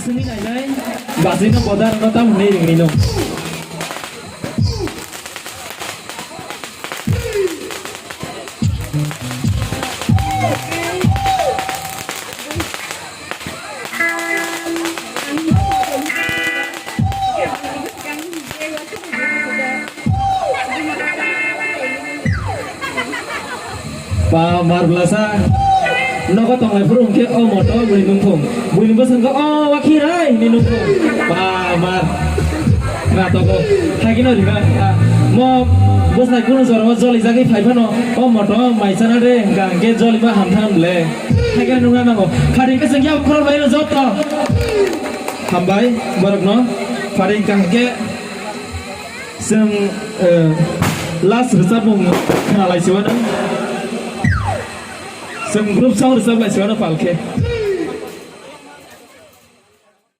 sini này bà sini nó bỏ ra nó tao đi đừng đi luôn và marvelasa nó có tông lại phun cái ô một đó bùi nung thùng bùi nung bớt sân có ô khi đấy nên nung thùng và mà tao có hai cái nào thì vậy mo bớt này cũng rồi mà jolly ra cái phải phân nó ô một đó mày sao đấy càng cái jolly mà hầm tham lệ hai cái nung nào khai đến cái sân giao con vậy nó dốt to hầm bấy bật nó khai đến càng cái sân last result mùng lại xíu nữa sân group sau result lại xíu nữa phải ok